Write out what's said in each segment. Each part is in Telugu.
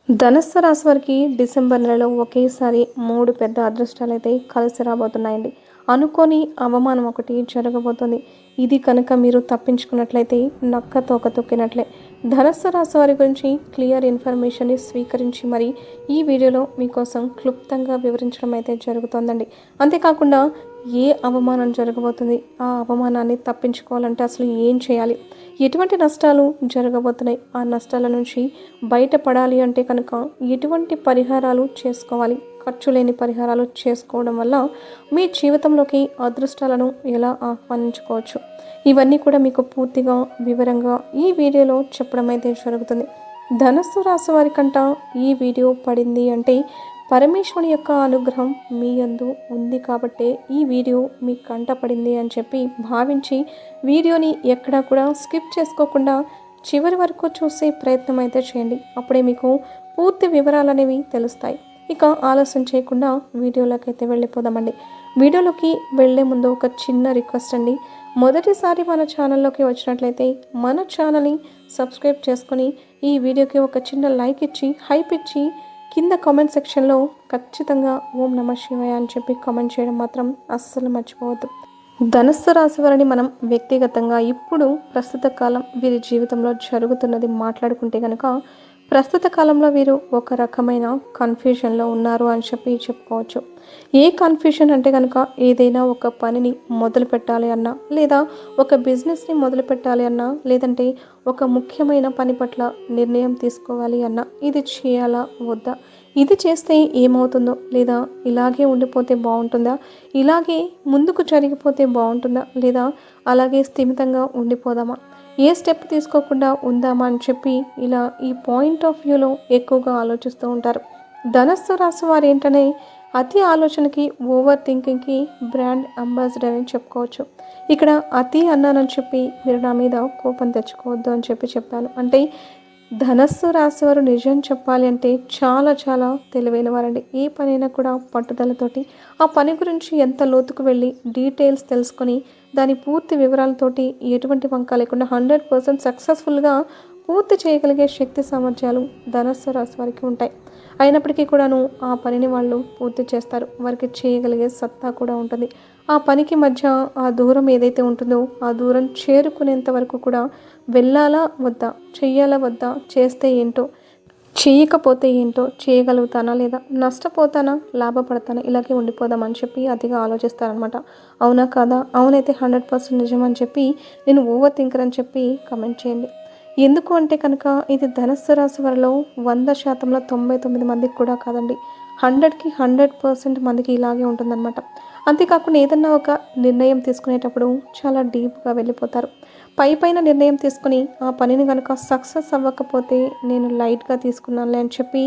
ధనుస్సు రాశి వారికి డిసెంబర్ నెలలో ఒకేసారి 3 పెద్ద అదృష్టాలైతే కలిసి రాబోతున్నాయండి. అనుకోని అవమానం ఒకటి జరగబోతుంది. ఇది కనుక మీరు తప్పించుకున్నట్లయితే నక్క తోక తొక్కినట్లే. ధనుస్సు రాశి వారి గురించి క్లియర్ ఇన్ఫర్మేషన్ని స్వీకరించి మరి ఈ వీడియోలో మీకోసం క్లుప్తంగా వివరించడం అయితే జరుగుతోందండి. అంతేకాకుండా ఏ అవమానం జరగబోతుంది, ఆ అవమానాన్ని తప్పించుకోవాలంటే అసలు ఏం చేయాలి, ఎటువంటి నష్టాలు జరగబోతున్నాయి, ఆ నష్టాల నుంచి బయటపడాలి అంటే కనుక ఎటువంటి పరిహారాలు చేసుకోవాలి, ఖర్చు లేని పరిహారాలు చేసుకోవడం వల్ల మీ జీవితంలోకి అదృష్టాలను ఎలా ఆహ్వానించుకోవచ్చు, ఇవన్నీ కూడా మీకు పూర్తిగా వివరంగా ఈ వీడియోలో చెప్పడం అయితే జరుగుతుంది. ధనుస్సు రాశి వారికంట ఈ వీడియో పడింది అంటే పరమేశ్వరుని యొక్క అనుగ్రహం మీ యందు ఉంది కాబట్టే ఈ వీడియో మీ కంట పడింది అని చెప్పి భావించి వీడియోని ఎక్కడా కూడా స్కిప్ చేసుకోకుండా చివరి వరకు చూసే ప్రయత్నం అయితే చేయండి. అప్పుడే మీకు పూర్తి వివరాలు అనేవి తెలుస్తాయి. ఇక ఆలస్యం చేయకుండా వీడియోలోకి అయితే వెళ్ళిపోదామండి. వీడియోలోకి వెళ్ళే ముందు ఒక చిన్న రిక్వెస్ట్ అండి. మొదటిసారి మన ఛానల్లోకి వచ్చినట్లయితే మన ఛానల్ని సబ్స్క్రైబ్ చేసుకొని ఈ వీడియోకి ఒక చిన్న లైక్ ఇచ్చి హైప్ ఇచ్చి కింద కామెంట్ సెక్షన్లో ఖచ్చితంగా ఓం నమః శివాయ అని చెప్పి కామెంట్ చేయడం మాత్రం అస్సలు మర్చిపోవద్దు. ధనుస్సు రాశి వారిని మనం వ్యక్తిగతంగా ఇప్పుడు ప్రస్తుత కాలం వీరి జీవితంలో జరుగుతున్నది మాట్లాడుకుంటే కనుక ప్రస్తుత కాలంలో వీరు ఒక రకమైన కన్ఫ్యూజన్లో ఉన్నారు అని చెప్పి చెప్పుకోవచ్చు. ఏ కన్ఫ్యూజన్ అంటే కనుక ఏదైనా ఒక పనిని మొదలు పెట్టాలి అన్నా, లేదా ఒక బిజినెస్ని మొదలు పెట్టాలి అన్నా, లేదంటే ఒక ముఖ్యమైన పని పట్ల నిర్ణయం తీసుకోవాలి అన్నా, ఇది చేయాలా వద్దా, ఇది చేస్తే ఏమవుతుందో, లేదా ఇలాగే ఉండిపోతే బాగుంటుందా, ఇలాగే ముందుకు జరిగిపోతే బాగుంటుందా, లేదా అలాగే స్థిమితంగా ఉండిపోదామా, ఏ స్టెప్ తీసుకోకుండా ఉందామా అని చెప్పి ఇలా ఈ పాయింట్ ఆఫ్ వ్యూలో ఎక్కువగా ఆలోచిస్తూ ఉంటారు. ధనుస్సు రాశి వారు ఏంటనే అతి ఆలోచనకి, ఓవర్ థింకింగ్కి బ్రాండ్ అంబాసిడర్ అని చెప్పుకోవచ్చు. ఇక్కడ అతి అన్నానని చెప్పి మీరు నా మీద కోపం తెచ్చుకోవద్దు అని చెప్పి చెప్పాను. అంటే ధనుస్సు రాశి వారు నిజం చెప్పాలి అంటే చాలా చాలా తెలివైన వారండి. ఏ పనైనా కూడా పట్టుదలతోటి ఆ పని గురించి ఎంత లోతుకు వెళ్ళి డీటెయిల్స్ తెలుసుకొని దాని పూర్తి వివరాలతోటి ఎటువంటి వంక లేకుండా 100% సక్సెస్ఫుల్గా పూర్తి చేయగలిగే శక్తి సామర్థ్యాలు ధనుస్సు రాశి వారికి ఉంటాయి. అయినప్పటికీ కూడాను ఆ పనిని వాళ్ళు పూర్తి చేస్తారు. వారికి చేయగలిగే సత్తా కూడా ఉంటుంది. ఆ పనికి మధ్య ఆ దూరం ఏదైతే ఉంటుందో ఆ దూరం చేరుకునేంత వరకు కూడా వెళ్ళాలా వద్దా, చెయ్యాలా వద్దా, చేస్తే ఏంటో, చేయకపోతే ఏంటో, చేయగలుగుతానా లేదా, నష్టపోతానా లాభపడతానా, ఇలాగే ఉండిపోదామని చెప్పి అతిగా ఆలోచిస్తారనమాట. అవునా కాదా, అవునైతే 100% నిజం అని చెప్పి నేను ఓవర్ థింకర్ అని చెప్పి కమెంట్ చేయండి. ఎందుకు అంటే కనుక ఇది ధనుస్సు రాశి వారిలో 100%లో 99 మందికి కూడా కాదండి, 100కి 100% మందికి ఇలాగే ఉంటుందన్నమాట. అంతేకాకుండా ఏదన్నా ఒక నిర్ణయం తీసుకునేటప్పుడు చాలా డీప్గా వెళ్ళిపోతారు. పైన నిర్ణయం తీసుకుని ఆ పనిని కనుక సక్సెస్ అవ్వకపోతే నేను లైట్గా తీసుకున్నానులే అని చెప్పి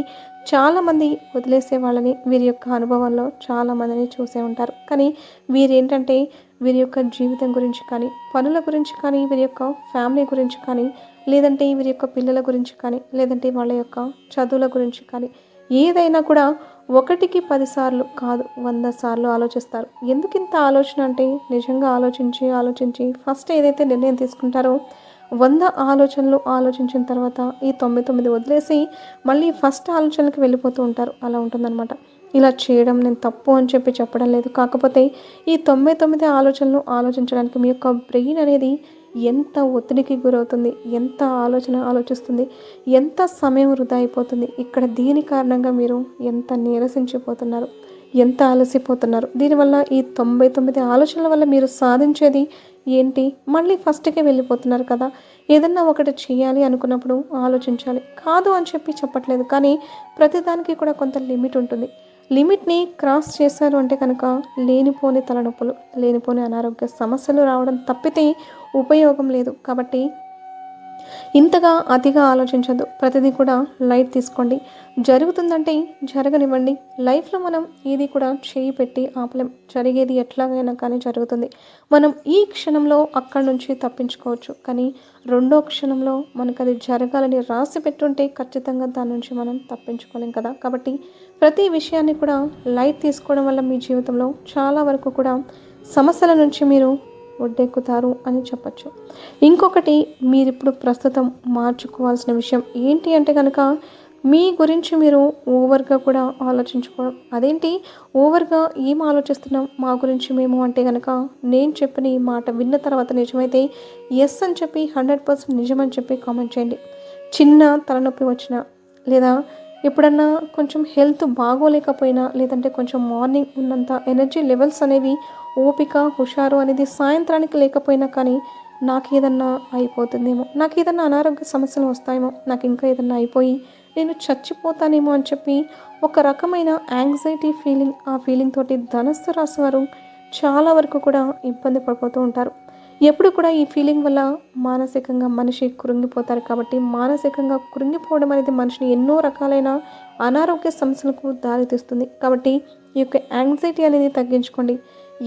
చాలామంది వదిలేసే వాళ్ళని వీరి యొక్క అనుభవంలో చాలామందిని చూసే ఉంటారు. కానీ వీరేంటంటే వీరి యొక్క జీవితం గురించి కానీ, పనుల గురించి కానీ, వీరి యొక్క ఫ్యామిలీ గురించి కానీ, లేదంటే వీరి యొక్క పిల్లల గురించి కానీ, లేదంటే వాళ్ళ యొక్క చదువుల గురించి కానీ ఏదైనా కూడా 1కి 10 సార్లు కాదు 100 సార్లు ఆలోచిస్తారు. ఎందుకు ఇంత ఆలోచన అంటే నిజంగా ఆలోచించి ఫస్ట్ ఏదైతే నిర్ణయం తీసుకుంటారో 100 ఆలోచనలు ఆలోచించిన తర్వాత ఈ 99 వదిలేసి మళ్ళీ ఫస్ట్ ఆలోచనలకు వెళ్ళిపోతూ ఉంటారు. అలా ఉంటుందన్నమాట. ఇలా చేయడం నేను తప్పు అని చెప్పి చెప్పడం లేదు. కాకపోతే ఈ 99 ఆలోచనలు ఆలోచించడానికి మీ యొక్క బ్రెయిన్ అనేది ఎంత ఒత్తిడికి గురవుతుంది, ఎంత ఆలోచన ఆలోచిస్తుంది, ఎంత సమయం వృధా అయిపోతుంది. ఇక్కడ దీని కారణంగా మీరు ఎంత నీరసించిపోతున్నారు, ఎంత అలసిపోతున్నారు. దీనివల్ల ఈ 99 ఆలోచనల వల్ల మీరు సాధించేది ఏంటి, మళ్ళీ ఫస్ట్కే వెళ్ళిపోతున్నారు కదా. ఏదన్నా ఒకటి చేయాలి అనుకున్నప్పుడు ఆలోచించాలి. కాదు అని చెప్పి చెప్పట్లేదు, కానీ ప్రతిదానికి కూడా కొంత లిమిట్ ఉంటుంది. లిమిట్ని క్రాస్ చేశారు అంటే కనుక లేనిపోని తలనొప్పులు, లేనిపోని అనారోగ్య సమస్యలు రావడం తప్పితే ఉపయోగం లేదు. కాబట్టి ఇంతగా అతిగా ఆలోచించద్దు. ప్రతిదీ కూడా లైట్ తీసుకోండి. జరుగుతుందంటే జరగనివ్వండి. లైఫ్లో మనం ఏది కూడా చేయి పెట్టి ఆపలేం. జరిగేది ఎట్లాగైనా కానీ జరుగుతుంది. మనం ఈ క్షణంలో అక్కడి నుంచి తప్పించుకోవచ్చు, కానీ రెండో క్షణంలో మనకు అది జరగాలని రాసి పెట్టుంటే ఖచ్చితంగా దాని నుంచి మనం తప్పించుకోలేం కదా. కాబట్టి ప్రతి విషయాన్ని కూడా లైట్ తీసుకోవడం వల్ల మీ జీవితంలో చాలా వరకు కూడా సమస్యల నుంచి మీరు ఒడ్డెక్కుతారు అని చెప్పచ్చు. ఇంకొకటి మీరిప్పుడు ప్రస్తుతం మార్చుకోవాల్సిన విషయం ఏంటి అంటే కనుక మీ గురించి మీరు ఓవర్గా కూడా ఆలోచించుకోవడం. అదేంటి ఓవర్గా ఏం ఆలోచిస్తున్నాం మా గురించి మేము అంటే గనక, నేను చెప్పిన ఈ మాట విన్న తర్వాత నిజమైతే ఎస్ అని చెప్పి 100% నిజమని చెప్పి కామెంట్ చేయండి. చిన్న తలనొప్పి వచ్చినా, లేదా ఎప్పుడన్నా కొంచెం హెల్త్ బాగోలేకపోయినా, లేదంటే కొంచెం మార్నింగ్ ఉన్నంత ఎనర్జీ లెవెల్స్ అనేవి, ఓపిక హుషారు అనేది సాయంత్రానికి లేకపోయినా కానీ, నాకేదన్నా అయిపోతుందేమో, నాకేదన్నా అనారోగ్య సమస్యలు వస్తాయేమో, నాకు ఇంకా ఏదన్నా అయిపోయి నేను చచ్చిపోతానేమో అని చెప్పి ఒక రకమైన యాంగ్జైటీ ఫీలింగ్, ఆ ఫీలింగ్ తోటి ధనస్సు రాశి వారు చాలా వరకు కూడా ఇబ్బంది పడిపోతూ ఉంటారు. ఎప్పుడు కూడా ఈ ఫీలింగ్ వల్ల మానసికంగా మనిషి కృంగిపోతారు. కాబట్టి మానసికంగా కృంగిపోవడం అనేది మనిషిని ఎన్నో రకాలైన అనారోగ్య సమస్యలకు దారితీస్తుంది. కాబట్టి ఈ యొక్క యాంగ్జైటీ అనేది తగ్గించుకోండి.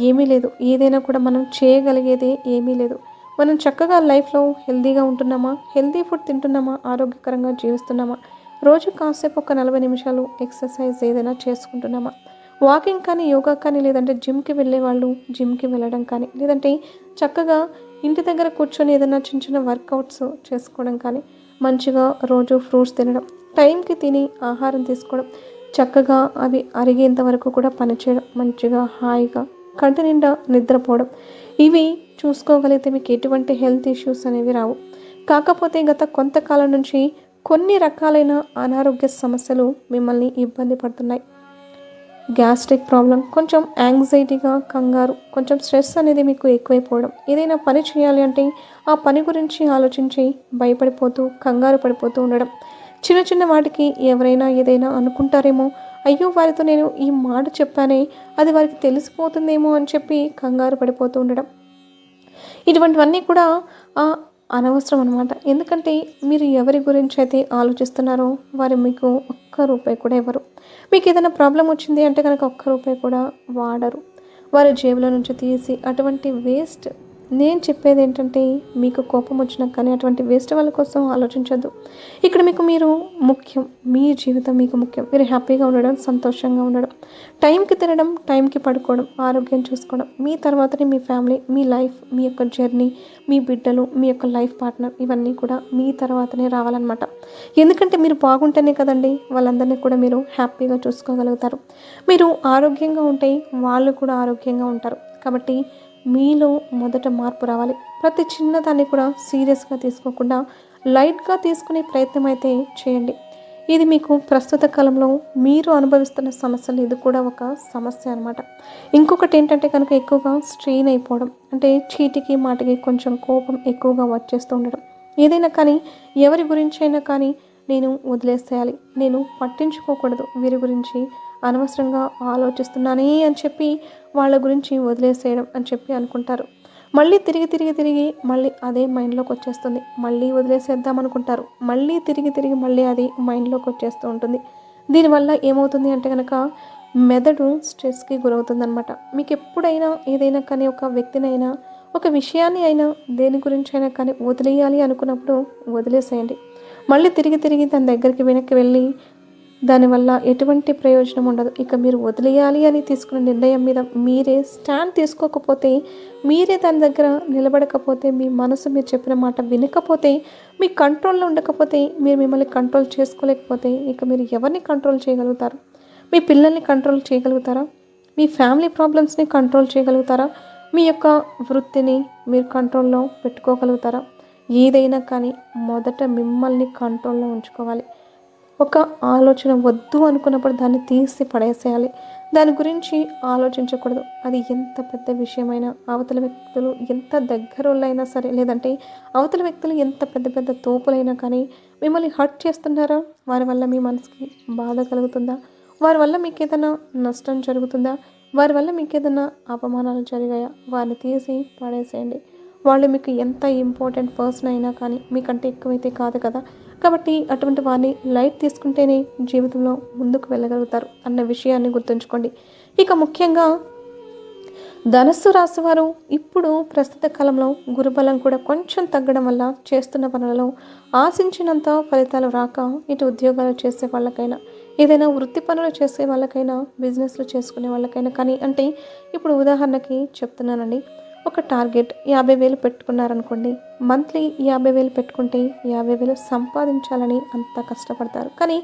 ఏమీ లేదు, ఏదైనా కూడా మనం చేయగలిగేదే ఏమీ లేదు. మనం చక్కగా లైఫ్లో హెల్తీగా ఉంటున్నామా, హెల్తీ ఫుడ్ తింటున్నామా, ఆరోగ్యకరంగా జీవిస్తున్నామా, రోజు కాసేపు ఒక 40 నిమిషాలు ఎక్సర్సైజ్ ఏదైనా చేసుకుంటున్నామా, వాకింగ్ కానీ, యోగా కానీ, లేదంటే జిమ్కి వెళ్ళే వాళ్ళు జిమ్కి వెళ్ళడం కానీ, లేదంటే చక్కగా ఇంటి దగ్గర కూర్చొని ఏదైనా చిన్న చిన్న వర్కౌట్స్ చేసుకోవడం కానీ, మంచిగా రోజు ఫ్రూట్స్ తినడం, టైంకి తిని ఆహారం తీసుకోవడం, చక్కగా అవి అరిగేంత వరకు కూడా పనిచేయడం, మంచిగా హాయిగా కంటి నిండా నిద్రపోవడం, ఇవి చూసుకోగలిగితే మీకు ఎటువంటి హెల్త్ ఇష్యూస్ అనేవి రావు. కాకపోతే గత కొంతకాలం నుంచి కొన్ని రకాలైన అనారోగ్య సమస్యలు మిమ్మల్ని ఇబ్బంది పడుతున్నాయి. గ్యాస్ట్రిక్ ప్రాబ్లం, కొంచెం యాంగ్జైటీగా, కంగారు, కొంచెం స్ట్రెస్ అనేది మీకు ఎక్కువైపోవడం, ఏదైనా పని చేయాలి అంటే ఆ పని గురించి ఆలోచించి భయపడిపోతూ కంగారు పడిపోతూ ఉండడం, చిన్న చిన్న వాటికి ఎవరైనా ఏదైనా అనుకుంటారేమో, అయ్యో వారితో నేను ఈ మాట చెప్పానే, అది వారికి తెలిసిపోతుందేమో అని చెప్పి కంగారు పడిపోతూ ఉండడం, ఇటువంటివన్నీ కూడా అనవసరం అనమాట. ఎందుకంటే మీరు ఎవరి గురించి అయితే ఆలోచిస్తున్నారో వారు మీకు ఒక్క రూపాయి కూడా ఇవ్వరు. మీకు ఏదైనా ప్రాబ్లం వచ్చింది అంటే కనుక ఒక్క రూపాయి కూడా వాడరు. వారి జేబులో నుంచి తీసి అటువంటి వేస్ట్, నేను చెప్పేది ఏంటంటే, మీకు కోపం వచ్చినా కానీ అటువంటి వేస్ట్ వాళ్ళ కోసం ఆలోచించొద్దు. ఇక్కడ మీకు మీరు ముఖ్యం, మీ జీవితం మీకు ముఖ్యం. మీరు హ్యాపీగా ఉండడం, సంతోషంగా ఉండడం, టైంకి తినడం, టైంకి పడుకోవడం, ఆరోగ్యం చూసుకోవడం, మీ తర్వాతనే మీ ఫ్యామిలీ, మీ లైఫ్, మీ యొక్క జర్నీ, మీ బిడ్డలు, మీ యొక్క లైఫ్ పార్ట్నర్, ఇవన్నీ కూడా మీ తర్వాతనే రావాలన్నమాట. ఎందుకంటే మీరు బాగుంటేనే కదండి వాళ్ళందరినీ కూడా మీరు హ్యాపీగా చూసుకోగలుగుతారు. మీరు ఆరోగ్యంగా ఉంటే వాళ్ళు కూడా ఆరోగ్యంగా ఉంటారు. కాబట్టి మీలో మొదట మార్పు రావాలి. ప్రతి చిన్నదాన్ని కూడా సీరియస్గా తీసుకోకుండా లైట్గా తీసుకునే ప్రయత్నం అయితే చేయండి. ఇది మీకు ప్రస్తుత కాలంలో మీరు అనుభవిస్తున్న సమస్యలు, ఇది కూడా ఒక సమస్య అనమాట. ఇంకొకటి ఏంటంటే కనుక, ఎక్కువగా స్ట్రెయిన్ అయిపోవడం, అంటే చీటికి మాటికి కొంచెం కోపం ఎక్కువగా వచ్చేస్తూ ఉండడం, ఏదైనా కానీ ఎవరి గురించి అయినా కానీ నేను వదిలేసేయాలి, నేను పట్టించుకోకూడదు, వీరి గురించి అనవసరంగా ఆలోచిస్తున్నానే అని చెప్పి వాళ్ళ గురించి వదిలేసేయడం అని చెప్పి అనుకుంటారు. మళ్ళీ తిరిగి తిరిగి తిరిగి మళ్ళీ అదే మైండ్లోకి వచ్చేస్తుంది. మళ్ళీ వదిలేసేద్దాం అనుకుంటారు, మళ్ళీ తిరిగి తిరిగి మళ్ళీ అది మైండ్లోకి వచ్చేస్తూ ఉంటుంది. దీనివల్ల ఏమవుతుంది అంటే కనుక, మెదడు స్ట్రెస్కి గురవుతుంది అనమాట. మీకు ఎప్పుడైనా ఏదైనా కానీ, ఒక వ్యక్తినైనా, ఒక విషయాన్ని అయినా, దేని గురించి అయినా కానీ వదిలేయాలి అనుకున్నప్పుడు వదిలేసేయండి. మళ్ళీ తిరిగి తిరిగి దాని దగ్గరికి వెనక్కి వెళ్ళి దానివల్ల ఎటువంటి ప్రయోజనం ఉండదు. ఇక మీరు వదిలేయాలి అని తీసుకున్న నిర్ణయం మీద మీరే స్టాండ్ తీసుకోకపోతే, మీరే దాని దగ్గర నిలబడకపోతే, మీ మనసు మీరు చెప్పిన మాట వినకపోతే, మీ కంట్రోల్లో ఉండకపోతే, మీరు మిమ్మల్ని కంట్రోల్ చేసుకోలేకపోతే, ఇక మీరు ఎవరిని కంట్రోల్ చేయగలుగుతారు? మీ పిల్లల్ని కంట్రోల్ చేయగలుగుతారా? మీ ఫ్యామిలీ ప్రాబ్లమ్స్ని కంట్రోల్ చేయగలుగుతారా? మీ యొక్క వృత్తిని మీరు కంట్రోల్లో పెట్టుకోగలుగుతారా? ఏదైనా కానీ మొదట మిమ్మల్ని కంట్రోల్లో ఉంచుకోవాలి. ఒక ఆలోచన వద్దు అనుకున్నప్పుడు దాన్ని తీసి పడేసేయాలి. దాని గురించి ఆలోచించకూడదు. అది ఎంత పెద్ద విషయమైనా, అవతల వ్యక్తులు ఎంత దగ్గరోళ్ళైనా సరే, లేదంటే అవతల వ్యక్తులు ఎంత పెద్ద పెద్ద తోపులైనా కానీ, మిమ్మల్ని హర్ట్ చేస్తున్నారా? వారి వల్ల మీ మనసుకి బాధ కలుగుతుందా? వారి వల్ల మీకు ఏదైనా నష్టం జరుగుతుందా? వారి వల్ల మీకు ఏదైనా అపమానాలు జరిగాయా? వారిని తీసి పడేసేయండి. వాళ్ళు మీకు ఎంత ఇంపార్టెంట్ పర్సన్ అయినా కానీ మీకంటే ఎక్కువైతే కాదు కదా. కాబట్టి అటువంటి వారిని లైట్ తీసుకుంటేనే జీవితంలో ముందుకు వెళ్ళగలుగుతారు అన్న విషయాన్ని గుర్తుంచుకోండి. ఇక ముఖ్యంగా ధనస్సు రాశి వారు ఇప్పుడు ప్రస్తుత కాలంలో గురుబలం కూడా కొంచెం తగ్గడం వల్ల చేస్తున్న పనులలో ఆశించినంత ఫలితాలు రాక, ఇటు ఉద్యోగాలు చేసే వాళ్ళకైనా, ఏదైనా వృత్తి పనులు చేసే వాళ్ళకైనా, బిజినెస్లు చేసుకునే వాళ్ళకైనా కానీ, అంటే ఇప్పుడు ఉదాహరణకి చెప్తున్నానండి, ఒక టార్గెట్ 50,000 పెట్టుకున్నారనుకోండి. మంత్లీ 50,000 పెట్టుకుంటే 50,000 సంపాదించాలని అంత కష్టపడతారు. కానీ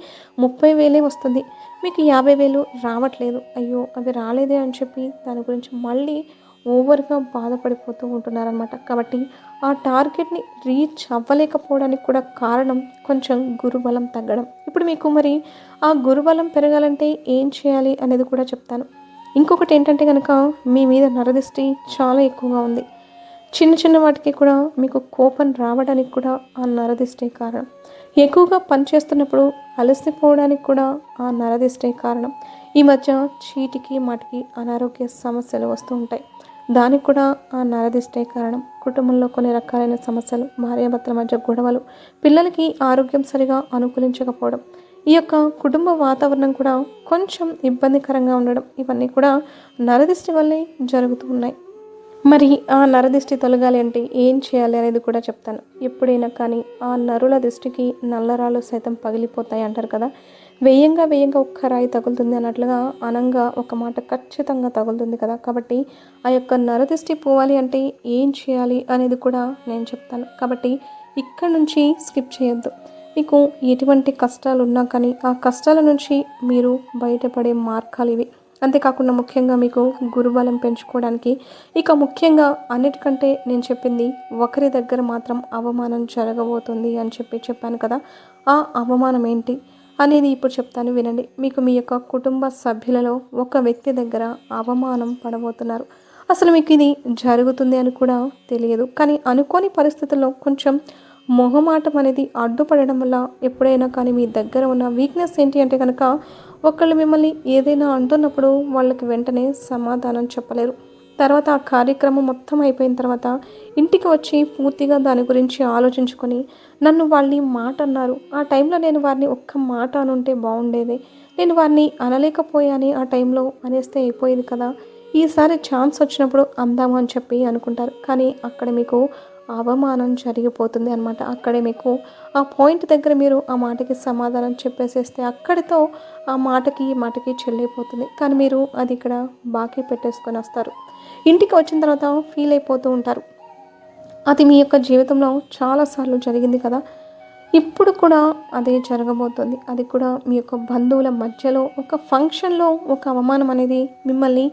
30,000 వస్తుంది. మీకు 50,000 రావట్లేదు. అయ్యో! అవి రాలేదే అని చెప్పి దాని గురించి మళ్ళీ ఓవర్‌గా బాధపడిపోతూ ఉంటున్నారనమాట. కాబట్టి ఆ టార్గెట్‌ని రీచ్ అవ్వలేకపోవడానికి కూడా కారణం కొంచెం గురుబలం తగ్గడం. ఇప్పుడు మీకు మరి ఆ గురుబలం పెరగాలంటే ఏం చేయాలి అనేది కూడా చెప్తాను. ఇంకొకటేంటంటే గనక మీ మీద నరదిష్టి చాలా ఎక్కువగా ఉంది. చిన్న చిన్న వాటికి కూడా మీకు కోపం రావడానికి కూడా ఆ నరదిష్టే కారణం. ఎక్కువగా పని చేస్తున్నప్పుడు అలసిపోవడానికి కూడా ఆ నరదిష్టే కారణం. ఈ మధ్య చీటికి మాటికి అనారోగ్య సమస్యలు వస్తూ ఉంటాయి. దానికి కూడా ఆ నరదిష్టే కారణం. కుటుంబంలో కొన్ని రకాలైన సమస్యలు, భార్యాభర్తల మధ్య గొడవలు, పిల్లలకి ఆరోగ్యం సరిగా అనుకూలించకపోవడం, ఈ యొక్క కుటుంబ వాతావరణం కూడా కొంచెం ఇబ్బందికరంగా ఉండడం, ఇవన్నీ కూడా నరదిష్టి వల్లే జరుగుతూ ఉన్నాయి. మరి ఆ నరదిష్టి తొలగాలి అంటే ఏం చేయాలి అనేది కూడా చెప్తాను. ఎప్పుడైనా కానీ ఆ నరుల దిష్టికి నల్లరాళ్ళు సైతం పగిలిపోతాయి అంటారు కదా. వేయంగా వేయంగా ఒక్క రాయి తగులుతుంది అన్నట్లుగా అనంగా ఒక మాట ఖచ్చితంగా తగులుతుంది కదా. కాబట్టి ఆ యొక్క నరదిష్టి పోవాలి అంటే ఏం చేయాలి అనేది కూడా నేను చెప్తాను. కాబట్టి ఇక్కడ నుంచి స్కిప్ చేయొద్దు. మీకు ఎటువంటి కష్టాలు ఉన్నా కానీ ఆ కష్టాల నుంచి మీరు బయటపడే మార్గాలు ఇవి. అంతేకాకుండా ముఖ్యంగా మీకు గురుబలం పెంచుకోవడానికి ఇక ముఖ్యంగా అన్నిటికంటే నేను చెప్పింది ఒకరి దగ్గర మాత్రం అవమానం జరగబోతుంది అని చెప్పాను కదా. ఆ అవమానం ఏంటి అనేది ఇప్పుడు చెప్తాను, వినండి. మీకు మీ యొక్క కుటుంబ సభ్యులలో ఒక వ్యక్తి దగ్గర అవమానం పడబోతున్నారు. అసలు మీకు ఇది జరుగుతుంది అని కూడా తెలియదు. కానీ అనుకోని పరిస్థితుల్లో కొంచెం మొహమాటం అనేది అడ్డుపడడం వల్ల ఎప్పుడైనా కానీ మీ దగ్గర ఉన్న వీక్నెస్ ఏంటి అంటే కనుక ఒకళ్ళు మిమ్మల్ని ఏదైనా అంటున్నప్పుడు వాళ్ళకి వెంటనే సమాధానం చెప్పలేరు. తర్వాత ఆ కార్యక్రమం మొత్తం అయిపోయిన తర్వాత ఇంటికి వచ్చి పూర్తిగా దాని గురించి ఆలోచించుకొని నన్ను వాళ్ళని మాట అన్నారు, ఆ టైంలో నేను వారిని ఒక్క మాట అనుంటే బాగుండేది, నేను వారిని అనలేకపోయాని ఆ టైంలో అనేస్తే అయిపోయేది కదా, ఈసారి ఛాన్స్ వచ్చినప్పుడు అందాము అని చెప్పి అనుకుంటారు. కానీ అక్కడ మీకు అవమానం జరిగిపోతుంది అనమాట. అక్కడే మీకు ఆ పాయింట్ దగ్గర మీరు ఆ మాటకి సమాధానం చెప్పేసేస్తే అక్కడితో ఆ మాటకి ఈ మాటకి చెల్లిపోతుంది. కానీ మీరు అది ఇక్కడ బాకీ పెట్టేసుకొని వస్తారు. ఇంటికి వచ్చిన తర్వాత ఫీల్ అయిపోతూ ఉంటారు. అది మీ యొక్క జీవితంలో చాలాసార్లు జరిగింది కదా. ఇప్పుడు కూడా అదే జరగబోతుంది. అది కూడా మీ యొక్క బంధువుల మధ్యలో ఒక ఫంక్షన్లో ఒక అవమానం అనేది మిమ్మల్ని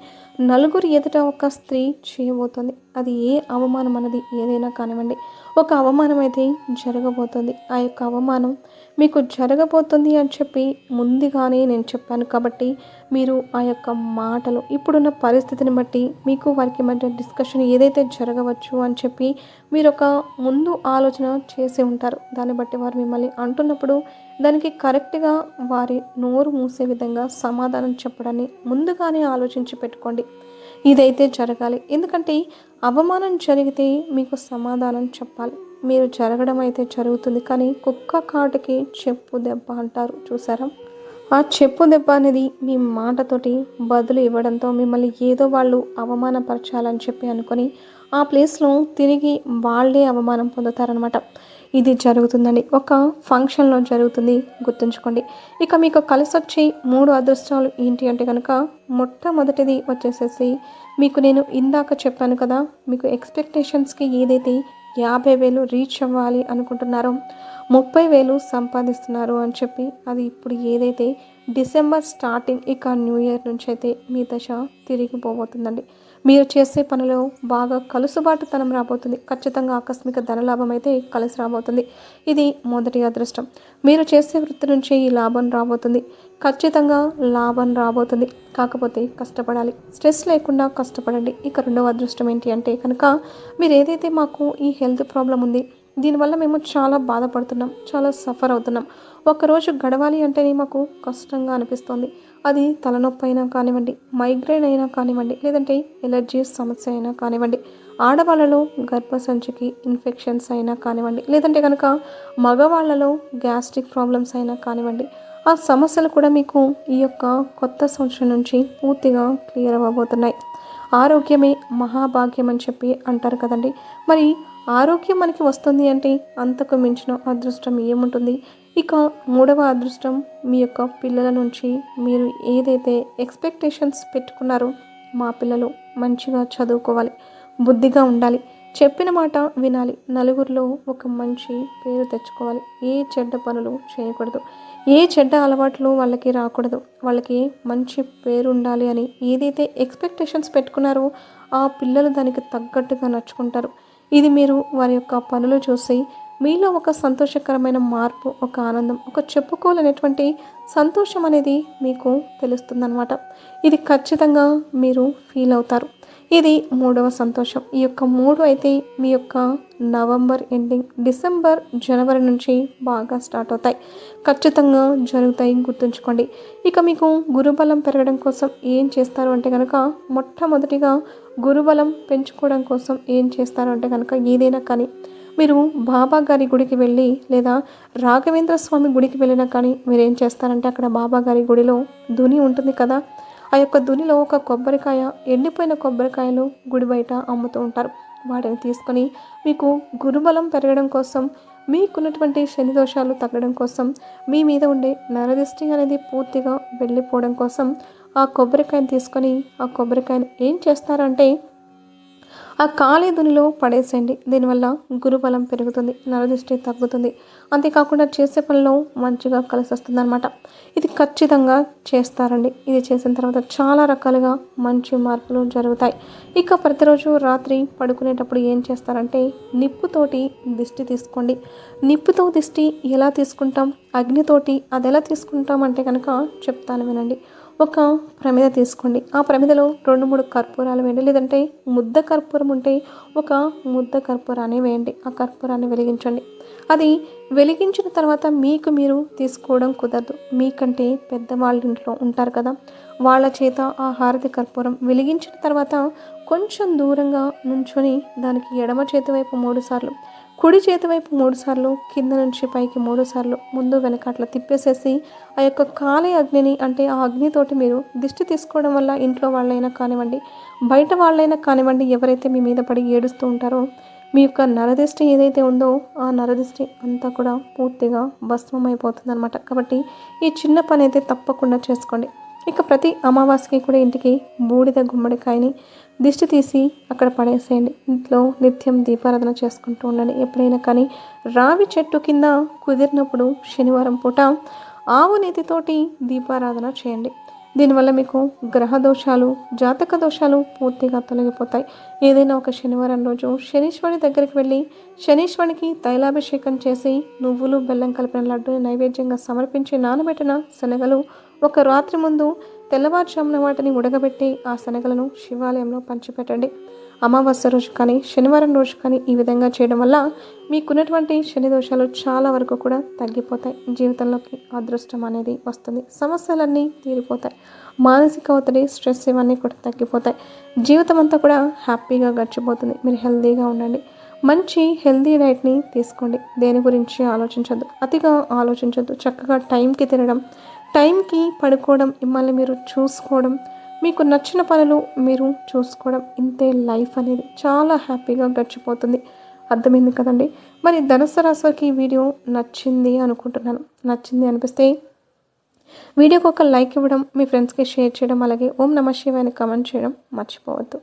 నలుగురు ఎదుట ఒక స్త్రీ చేయబోతుంది. అది ఏ అవమానం అన్నది ఏదైనా కానివ్వండి, ఒక అవమానం అయితే జరగబోతుంది. ఆ యొక్క అవమానం మీకు జరగబోతుంది అని చెప్పి ముందుగానే నేను చెప్పాను. కాబట్టి మీరు ఆ యొక్క మాటలు ఇప్పుడున్న పరిస్థితిని బట్టి మీకు వారికి మధ్య డిస్కషన్ ఏదైతే జరగవచ్చు అని చెప్పి మీరు ఒక ముందు ఆలోచన చేసి ఉంటారు. దాన్ని బట్టి వారు మిమ్మల్ని అంటున్నప్పుడు దానికి కరెక్ట్గా వారి నోరు మూసే విధంగా సమాధానం చెప్పడాన్ని ముందుగానే ఆలోచించి పెట్టుకోండి. ఇదైతే జరగాలి. ఎందుకంటే అవమానం జరిగితే మీకు సమాధానం చెప్పాలి. మీరు జరగడం అయితే జరుగుతుంది, కానీ కుక్క కాటుకి చెప్పు దెబ్బ అంటారు చూసారా. ఆ చెప్పు దెబ్బ అనేది మీ మాటతోటి బదులు ఇవ్వడంతో మిమ్మల్ని ఏదో వాళ్ళు అవమానపరచాలని చెప్పి అనుకొని ఆ ప్లేస్లో తిరిగి వాళ్ళే అవమానం పొందుతారనమాట. ఇది జరుగుతుందండి. ఒక ఫంక్షన్లో జరుగుతుంది, గుర్తుంచుకోండి. ఇక మీకు కలిసొచ్చే 3 అదృష్టాలు ఏంటి అంటే కనుక మొట్టమొదటిది వచ్చేసేసి మీకు నేను ఇందాక చెప్పాను కదా, మీకు ఎక్స్పెక్టేషన్స్కి ఏదైతే 50,000 రీచ్ అవ్వాలి అనుకుంటున్నారో 30,000 సంపాదిస్తున్నారు అని చెప్పి, అది ఇప్పుడు ఏదైతే డిసెంబర్ స్టార్టింగ్ ఇక న్యూ ఇయర్ నుంచి అయితే మీ దశ తిరిగిపోబోతుందండి. మీరు చేసే పనిలో బాగా కలుసుబాటుతనం రాబోతుంది. ఖచ్చితంగా ఆకస్మిక ధనలాభం అయితే కలిసి రాబోతుంది. ఇది మొదటి అదృష్టం. మీరు చేసే వృత్తి నుంచి ఈ లాభం రాబోతుంది. ఖచ్చితంగా లాభం రాబోతుంది. కాకపోతే కష్టపడాలి. స్ట్రెస్ లేకుండా కష్టపడండి. ఇక రెండవ అదృష్టం ఏంటి అంటే కనుక మీరు ఏదైతే మాకు ఈ హెల్త్ ప్రాబ్లం ఉంది, దీనివల్ల మేము చాలా బాధపడుతున్నాం, చాలా సఫర్ అవుతున్నాం, ఒకరోజు గడవాలి అంటేనే మాకు కష్టంగా అనిపిస్తుంది. అది తలనొప్పి అయినా కానివ్వండి, మైగ్రేన్ అయినా కానివ్వండి, లేదంటే ఎలర్జీ సమస్య అయినా కానివ్వండి, ఆడవాళ్ళలో గర్భసంచికి ఇన్ఫెక్షన్స్ అయినా కానివ్వండి, లేదంటే కనుక మగవాళ్ళలో గ్యాస్ట్రిక్ ప్రాబ్లమ్స్ అయినా కానివ్వండి, ఆ సమస్యలు కూడా మీకు ఈ యొక్క కొత్త సంవత్సరం నుంచి పూర్తిగా క్లియర్ అవ్వబోతున్నాయి. ఆరోగ్యమే మహాభాగ్యం అని చెప్పి అంటారు కదండి. మరి ఆరోగ్యం మనకి వస్తుంది అంటే అంతకు మించిన అదృష్టం ఏముంటుంది. ఇక మూడవ అదృష్టం మీ యొక్క పిల్లల నుంచి మీరు ఏదైతే ఎక్స్పెక్టేషన్స్ పెట్టుకున్నారో, మా పిల్లలు మంచిగా చదువుకోవాలి, బుద్ధిగా ఉండాలి, చెప్పిన మాట వినాలి, నలుగురిలో ఒక మంచి పేరు తెచ్చుకోవాలి, ఏ చెడ్డ పనులు చేయకూడదు, ఏ చెడ్డ అలవాట్లు వాళ్ళకి రాకూడదు, వాళ్ళకి మంచి పేరు ఉండాలి అని ఏదైతే ఎక్స్పెక్టేషన్స్ పెట్టుకున్నారో ఆ పిల్లలు దానికి తగ్గట్టుగా నడుచుకుంటారు. ఇది మీరు వారి యొక్క పనులు చూసి మీలో ఒక సంతోషకరమైన మార్పు, ఒక ఆనందం, ఒక చెప్పుకోలేనటువంటి సంతోషం అనేది మీకు తెలుస్తుందన్నమాట. ఇది ఖచ్చితంగా మీరు ఫీల్ అవుతారు. ఇది మూడవ సంతోషం. ఈ యొక్క మూడు అయితే మీ యొక్క నవంబర్ ఎండింగ్, డిసెంబర్, జనవరి నుంచి బాగా స్టార్ట్ అవుతాయి. ఖచ్చితంగా జరుగుతాయి, గుర్తుంచుకోండి. ఇక మీకు గురుబలం పెరగడం కోసం ఏం చేస్తారు అంటే కనుక, మొట్టమొదటిగా గురుబలం పెంచుకోవడం కోసం ఏం చేస్తారు అంటే కనుక, ఏదైనా కానీ మీరు బాబా గారి గుడికి వెళ్ళి లేదా రాఘవేంద్ర స్వామి గుడికి వెళ్ళినా కానీ మీరు ఏం చేస్తారంటే, అక్కడ బాబా గారి గుడిలో దుని ఉంటుంది కదా, ఆ యొక్క దునిలో ఒక కొబ్బరికాయ, ఎండిపోయిన కొబ్బరికాయలు గుడి బయట అమ్ముతూ ఉంటారు. వాటిని తీసుకొని మీకు గురుబలం పెరగడం కోసం, మీకున్నటువంటి శని దోషాలు తగ్గడం కోసం, మీ మీద ఉండే నరదిష్టి అనేది పూర్తిగా వెళ్ళిపోవడం కోసం ఆ కొబ్బరికాయని తీసుకొని ఆ కొబ్బరికాయని ఏం చేస్తారంటే ఆ ఖాళీ దునిలో పడేసేయండి. దీనివల్ల గురుబలం పెరుగుతుంది, నరదృష్టి తగ్గుతుంది. అంతేకాకుండా చేసే పనిలో మంచిగా కలిసి వస్తుంది అనమాట. ఇది ఖచ్చితంగా చేస్తారండి. ఇది చేసిన తర్వాత చాలా రకాలుగా మంచి మార్పులు జరుగుతాయి. ఇక ప్రతిరోజు రాత్రి పడుకునేటప్పుడు ఏం చేస్తారంటే, నిప్పుతోటి దిష్టి తీసుకోండి. నిప్పుతో దిష్టి ఎలా తీసుకుంటాం, అగ్నితోటి అది ఎలా తీసుకుంటాం అంటే కనుక చెప్తాను వినండి. ఒక ప్రమిద తీసుకోండి. ఆ ప్రమిదలో 2-3 కర్పూరాలు వేయండి, లేదంటే ముద్ద కర్పూరం ఉంటే ఒక ముద్ద కర్పూరాన్ని వేయండి. ఆ కర్పూరాన్ని వెలిగించండి. అది వెలిగించిన తర్వాత మీకు మీరు తీసుకోవడం కుదరదు. మీకంటే పెద్దవాళ్ళ ఇంట్లో ఉంటారు కదా, వాళ్ళ చేత ఆ హారతి కర్పూరం వెలిగించిన తర్వాత కొంచెం దూరంగా నుంచొని దానికి ఎడమ చేతి వైపు 3 సార్లు, కుడి చేతి వైపు 3 సార్లు, కింద నుంచి పైకి 3 సార్లు, ముందు వెనక అట్లా తిప్పేసేసి ఆ యొక్క కాలి అగ్నిని, అంటే ఆ అగ్నితోటి మీరు దిష్టి తీసుకోవడం వల్ల ఇంట్లో వాళ్ళైనా కానివ్వండి, బయట వాళ్ళైనా కానివ్వండి, ఎవరైతే మీ మీద పడి ఏడుస్తూ ఉంటారో మీ యొక్క నరదిష్టి ఏదైతే ఉందో ఆ నరదిష్టి అంతా కూడా పూర్తిగా భస్మం అయిపోతుందన్నమాట. కాబట్టి ఈ చిన్న పని అయితే తప్పకుండా చేసుకోండి. ఇక ప్రతి అమావాస్యకి కూడా ఇంటికి బూడిద గుమ్మడికాయని దిష్టి తీసి అక్కడ పడేసేయండి. ఇంట్లో నిత్యం దీపారాధన చేసుకుంటూ ఉండండి. ఎప్పుడైనా కానీ రావి చెట్టు కింద కుదిరినప్పుడు శనివారం పూట ఆవు నేతితోటి దీపారాధన చేయండి. దీనివల్ల మీకు గ్రహ దోషాలు, జాతక దోషాలు పూర్తిగా తొలగిపోతాయి. ఏదైనా ఒక శనివారం రోజు శనీశ్వరుని దగ్గరికి వెళ్ళి శనీశ్వరునికి తైలాభిషేకం చేసి నువ్వులు బెల్లం కలిపిన లడ్డూని నైవేద్యంగా సమర్పించి నానబెట్టిన శనగలు ఒక రాత్రి ముందు తెల్లవారుజామున వాటిని ఉడకబెట్టి ఆ శనగలను శివాలయంలో పంచిపెట్టండి. అమావాస్య రోజు కానీ శనివారం రోజు కానీ ఈ విధంగా చేయడం వల్ల మీకున్నటువంటి శని దోషాలు చాలా వరకు కూడా తగ్గిపోతాయి. జీవితంలోకి అదృష్టం అనేది వస్తుంది. సమస్యలన్నీ తీరిపోతాయి. మానసిక ఒత్తిడి, స్ట్రెస్ ఇవన్నీ కూడా తగ్గిపోతాయి. జీవితం అంతా కూడా హ్యాపీగా గడిచిపోతుంది. మీరు హెల్తీగా ఉండండి. మంచి హెల్తీ డైట్ని తీసుకోండి. దేని గురించి ఆలోచించొద్దు, అతిగా ఆలోచించొద్దు. చక్కగా టైంకి తినడం, టైంకి పడుకోవడం, మిమ్మల్ని మీరు చూసుకోవడం, మీకు నచ్చిన పనులు మీరు చూసుకోవడం, ఇంతే లైఫ్ అనేది చాలా హ్యాపీగా గడిచిపోతుంది. అర్థమైంది కదండి. మరి ధనుస్సు రాశికి వీడియో నచ్చింది అనుకుంటున్నాను. నచ్చింది అనిపిస్తే వీడియోకి ఒక లైక్ ఇవ్వడం, మీ ఫ్రెండ్స్కి షేర్ చేయడం, అలాగే ఓం నమః శివాయ అని కామెంట్ చేయడం మర్చిపోవద్దు.